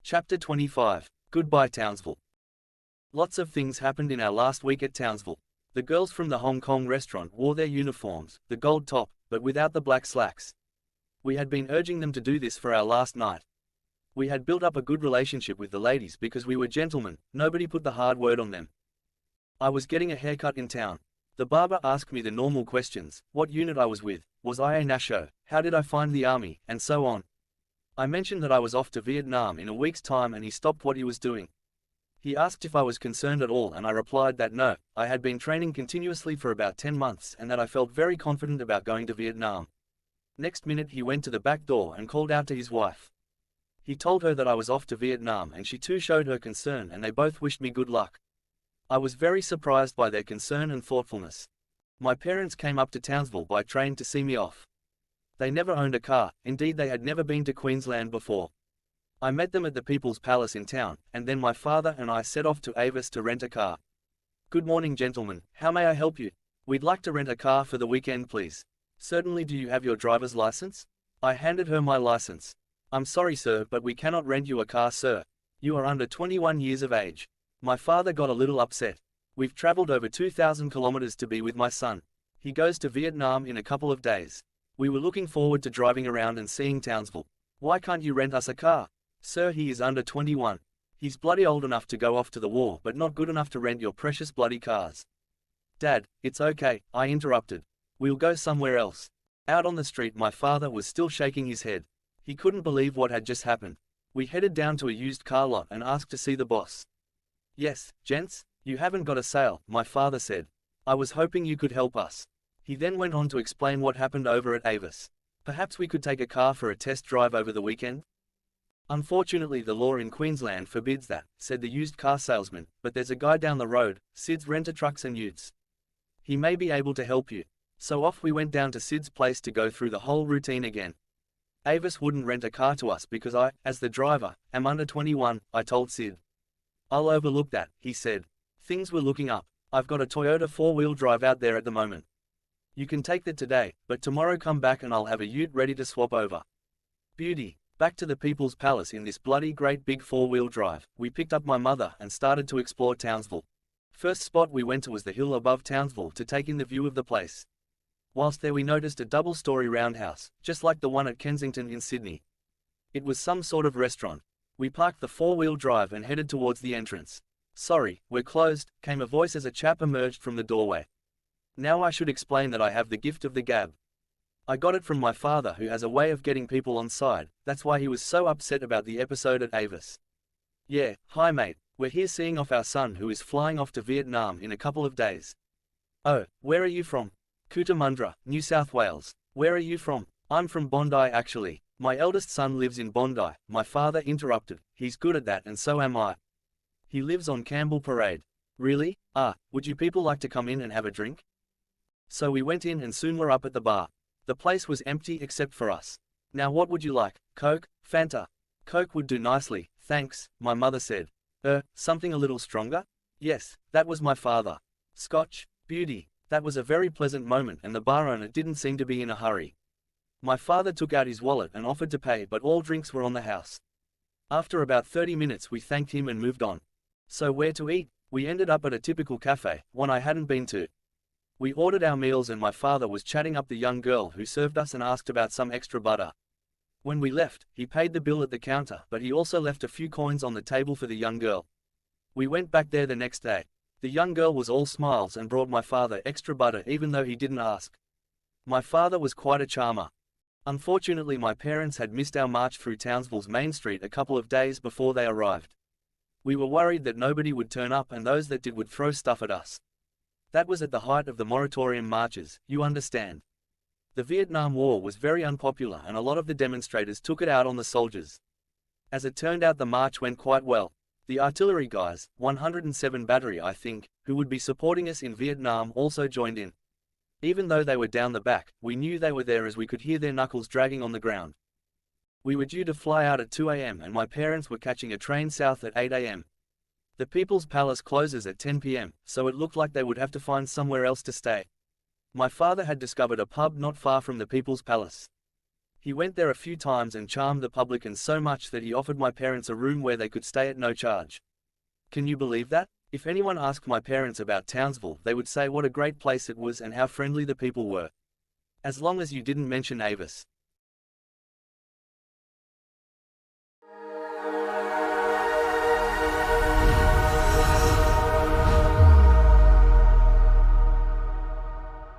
Chapter 25. Goodbye Townsville. Lots of things happened in our last week at Townsville. The girls from the Hong Kong restaurant wore their uniforms, the gold top, but without the black slacks. We had been urging them to do this for our last night. We had built up a good relationship with the ladies because we were gentlemen, nobody put the hard word on them. I was getting a haircut in town. The barber asked me the normal questions, what unit I was with, was I a Nasho, how did I find the army, and so on. I mentioned that I was off to Vietnam in a week's time and he stopped what he was doing. He asked if I was concerned at all and I replied that no, I had been training continuously for about 10 months and that I felt very confident about going to Vietnam. Next minute he went to the back door and called out to his wife. He told her that I was off to Vietnam and she too showed her concern and they both wished me good luck. I was very surprised by their concern and thoughtfulness. My parents came up to Townsville by train to see me off. They never owned a car, indeed they had never been to Queensland before. I met them at the People's Palace in town, and then my father and I set off to Avis to rent a car. Good morning gentlemen, how may I help you? We'd like to rent a car for the weekend please. Certainly, do you have your driver's license? I handed her my license. I'm sorry sir, but we cannot rent you a car sir. You are under 21 years of age. My father got a little upset. We've traveled over 2,000 kilometers to be with my son. He goes to Vietnam in a couple of days. We were looking forward to driving around and seeing Townsville. Why can't you rent us a car? Sir, he is under 21. He's bloody old enough to go off to the war but not good enough to rent your precious bloody cars. Dad, it's okay, I interrupted. We'll go somewhere else. Out on the street my father was still shaking his head. He couldn't believe what had just happened. We headed down to a used car lot and asked to see the boss. Yes, gents, you haven't got a sale, my father said. I was hoping you could help us. He then went on to explain what happened over at Avis. Perhaps we could take a car for a test drive over the weekend? Unfortunately the law in Queensland forbids that, said the used car salesman, but there's a guy down the road, Sid's Renta trucks and Utes. He may be able to help you. So off we went down to Sid's place to go through the whole routine again. Avis wouldn't rent a car to us because I, as the driver, am under 21, I told Sid. I'll overlook that, he said. Things were looking up. I've got a Toyota 4-wheel drive out there at the moment. You can take that today, but tomorrow come back and I'll have a Ute ready to swap over. Beauty. Back to the People's Palace in this bloody great big 4-wheel drive, we picked up my mother and started to explore Townsville. First spot we went to was the hill above Townsville to take in the view of the place. Whilst there we noticed a double-story roundhouse, just like the one at Kensington in Sydney. It was some sort of restaurant. We parked the 4-wheel drive and headed towards the entrance. Sorry, we're closed, came a voice as a chap emerged from the doorway. Now I should explain that I have the gift of the gab. I got it from my father who has a way of getting people on side, that's why he was so upset about the episode at Avis. Yeah, hi mate, we're here seeing off our son who is flying off to Vietnam in a couple of days. Oh, where are you from? Cootamundra, New South Wales. Where are you from? I'm from Bondi actually. My eldest son lives in Bondi, my father interrupted, he's good at that and so am I. He lives on Campbell Parade. Really? Would you people like to come in and have a drink? So we went in and soon were up at the bar. The place was empty except for us. Now what would you like, Coke, Fanta? Coke would do nicely, thanks, my mother said. Something a little stronger? Yes, that was my father. Scotch, beauty. That was a very pleasant moment and the bar owner didn't seem to be in a hurry. My father took out his wallet and offered to pay but all drinks were on the house. After about 30 minutes we thanked him and moved on. So where to eat? We ended up at a typical cafe, one I hadn't been to. We ordered our meals and my father was chatting up the young girl who served us and asked about some extra butter. When we left, he paid the bill at the counter but he also left a few coins on the table for the young girl. We went back there the next day. The young girl was all smiles and brought my father extra butter even though he didn't ask. My father was quite a charmer. Unfortunately my parents had missed our march through Townsville's main street a couple of days before they arrived. We were worried that nobody would turn up and those that did would throw stuff at us. That was at the height of the moratorium marches, you understand. The Vietnam War was very unpopular and a lot of the demonstrators took it out on the soldiers. As it turned out the march went quite well. The artillery guys, 107 Battery I think, who would be supporting us in Vietnam also joined in. Even though they were down the back, we knew they were there as we could hear their knuckles dragging on the ground. We were due to fly out at 2 a.m. and my parents were catching a train south at 8 a.m. The People's Palace closes at 10 p.m., so it looked like they would have to find somewhere else to stay. My father had discovered a pub not far from the People's Palace. He went there a few times and charmed the publicans so much that he offered my parents a room where they could stay at no charge. Can you believe that? If anyone asked my parents about Townsville, they would say what a great place it was and how friendly the people were. As long as you didn't mention Avis.